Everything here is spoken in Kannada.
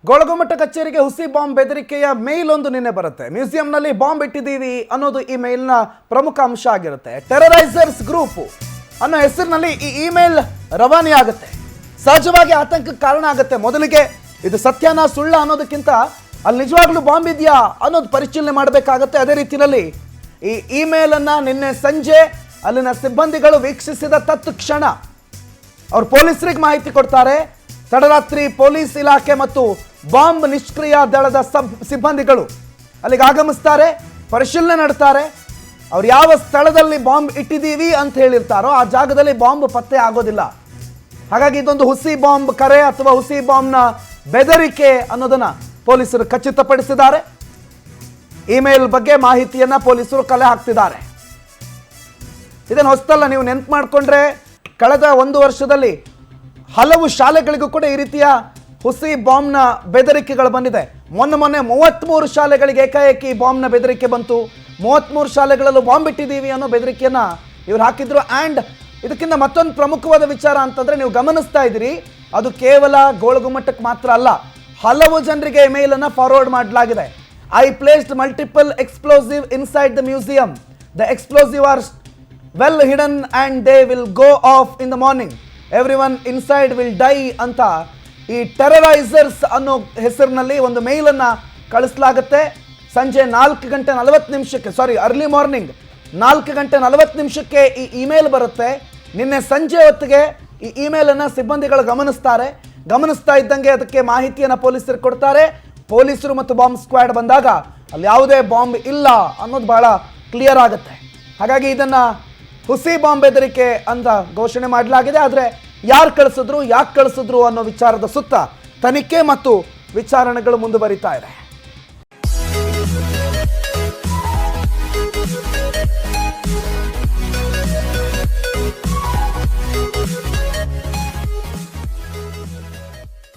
ಗೋಳಗುಮಟ್ಟ ಕಚೇರಿಗೆ ಹುಸಿ ಬಾಂಬ್ ಬೆದರಿಕೆಯ ಮೇಲ್ ಒಂದು ನಿನ್ನೆ ಬರುತ್ತೆ. ಮ್ಯೂಸಿಯಂನಲ್ಲಿ ಬಾಂಬ್ ಇಟ್ಟಿದ್ದೀವಿ ಅನ್ನೋದು ಈ ಮೇಲ್ನ ಪ್ರಮುಖ ಅಂಶ ಆಗಿರುತ್ತೆ. ಟೆರರೈಸರ್ಸ್ ಗ್ರೂಪ್ ಅನ್ನೋ ಹೆಸರಿನಲ್ಲಿ ಈ ಇಮೇಲ್ ರವಾನೆ ಆಗುತ್ತೆ. ಸಹಜವಾಗಿ ಆತಂಕಕ್ಕೆ ಕಾರಣ ಆಗುತ್ತೆ. ಮೊದಲಿಗೆ ಇದು ಸತ್ಯನಾ ಸುಳ್ಳ ಅನ್ನೋದಕ್ಕಿಂತ ಅಲ್ಲಿ ನಿಜವಾಗ್ಲೂ ಬಾಂಬ್ ಇದೆಯಾ ಅನ್ನೋದು ಪರಿಶೀಲನೆ ಮಾಡಬೇಕಾಗತ್ತೆ. ಅದೇ ರೀತಿಯಲ್ಲಿ ಈ ಇಮೇಲ್ ಅನ್ನ ನಿನ್ನೆ ಸಂಜೆ ಅಲ್ಲಿನ ಸಿಬ್ಬಂದಿಗಳು ವೀಕ್ಷಿಸಿದ ತತ್ಕ್ಷಣ ಅವರು ಪೊಲೀಸರಿಗೆ ಮಾಹಿತಿ ಕೊಡ್ತಾರೆ. ತಡರಾತ್ರಿ ಪೊಲೀಸ್ ಇಲಾಖೆ ಮತ್ತು ಬಾಂಬ್ ನಿಷ್ಕ್ರಿಯ ದಳದ ಸಿಬ್ಬಂದಿಗಳು ಅಲ್ಲಿಗೆ ಆಗಮಿಸ್ತಾರೆ, ಪರಿಶೀಲನೆ ನಡೆಸ್ತಾರೆ. ಅವ್ರು ಯಾವ ಸ್ಥಳದಲ್ಲಿ ಬಾಂಬ್ ಇಟ್ಟಿದ್ದೀವಿ ಅಂತ ಹೇಳಿರ್ತಾರೋ ಆ ಜಾಗದಲ್ಲಿ ಬಾಂಬ್ ಪತ್ತೆ ಆಗೋದಿಲ್ಲ. ಹಾಗಾಗಿ ಇದೊಂದು ಹುಸಿ ಬಾಂಬ್ ಕರೆ ಅಥವಾ ಹುಸಿ ಬಾಂಬ್ನ ಬೆದರಿಕೆ ಅನ್ನೋದನ್ನ ಪೊಲೀಸರು ಖಚಿತಪಡಿಸಿದ್ದಾರೆ. ಇಮೇಲ್ ಬಗ್ಗೆ ಮಾಹಿತಿಯನ್ನ ಪೊಲೀಸರು ಕಲೆ ಹಾಕ್ತಿದ್ದಾರೆ. ಇದನ್ನು ಹೊಸದಲ್ಲ, ನೀವು ನೆನಪು ಮಾಡಿಕೊಂಡ್ರೆ ಕಳೆದ 1 ವರ್ಷದಲ್ಲಿ ಹಲವು ಶಾಲೆಗಳಿಗೂ ಕೂಡ ಈ ರೀತಿಯ ಹುಸಿ ಬಾಂಬ್ನ ಬೆದರಿಕೆಗಳು ಬಂದಿದೆ. ಮೊನ್ನೆ 33 ಶಾಲೆಗಳಿಗೆ ಏಕಾಏಕಿ ಬಾಂಬ್ನ ಬೆದರಿಕೆ ಬಂತು. 33 ಶಾಲೆಗಳಲ್ಲೂ ಬಾಂಬ್ ಇಟ್ಟಿದ್ದೀವಿ ಅನ್ನೋ ಬೆದರಿಕೆಯನ್ನ ಇವ್ರು ಹಾಕಿದ್ರು. ಆ್ಯಂಡ್ ಇದಕ್ಕಿಂತ ಮತ್ತೊಂದು ಪ್ರಮುಖವಾದ ವಿಚಾರ ಅಂತಂದ್ರೆ, ನೀವು ಗಮನಿಸ್ತಾ ಇದ್ದೀರಿ, ಅದು ಕೇವಲ ಗೋಳಗುಮಟ್ಟಕ್ಕೆ ಮಾತ್ರ ಅಲ್ಲ, ಹಲವು ಜನರಿಗೆ ಇಮೇಲ್ ಅನ್ನ ಫಾರ್ವರ್ಡ್ ಮಾಡಲಾಗಿದೆ. I placed multiple explosive inside the museum. The explosive R well hidden and they will go of in the morning. Everyone inside will die ಅಂತ ಈ ಟೆರರೈಸರ್ಸ್ ಅನ್ನೋ ಹೆಸರಿನಲ್ಲಿ ಒಂದು ಮೇಲನ್ನು ಕಳಿಸಲಾಗುತ್ತೆ. ಸಂಜೆ 4:40 ಅರ್ಲಿ ಮಾರ್ನಿಂಗ್ 4:40 ಈ ಇಮೇಲ್ ಬರುತ್ತೆ. ನಿನ್ನೆ ಸಂಜೆ ಹೊತ್ತಿಗೆ ಈ ಇಮೇಲನ್ನು ಸಿಬ್ಬಂದಿಗಳು ಗಮನಿಸ್ತಾ ಇದ್ದಂಗೆ ಅದಕ್ಕೆ ಮಾಹಿತಿಯನ್ನು ಪೊಲೀಸರು ಕೊಡ್ತಾರೆ. ಪೊಲೀಸರು ಮತ್ತು ಬಾಂಬ್ ಸ್ಕ್ವಾಡ್ ಬಂದಾಗ ಅಲ್ಲಿ ಯಾವುದೇ ಬಾಂಬ್ ಇಲ್ಲ ಅನ್ನೋದು ಬಹಳ ಕ್ಲಿಯರ್ ಆಗುತ್ತೆ. ಹಾಗಾಗಿ ಇದನ್ನು ಹುಸಿ ಬಾಂಬ್ ಬೆದರಿಕೆ ಅಂತ ಘೋಷಣೆ ಮಾಡಲಾಗಿದೆ. ಆದರೆ ಯಾರು ಕಳಿಸಿದ್ರು, ಯಾಕೆ ಕಳಿಸಿದ್ರು ಅನ್ನೋ ವಿಚಾರದ ಸುತ್ತ ತನಿಖೆ ಮತ್ತು ವಿಚಾರಣೆಗಳು ಮುಂದುವರಿತಾ ಇದೆ.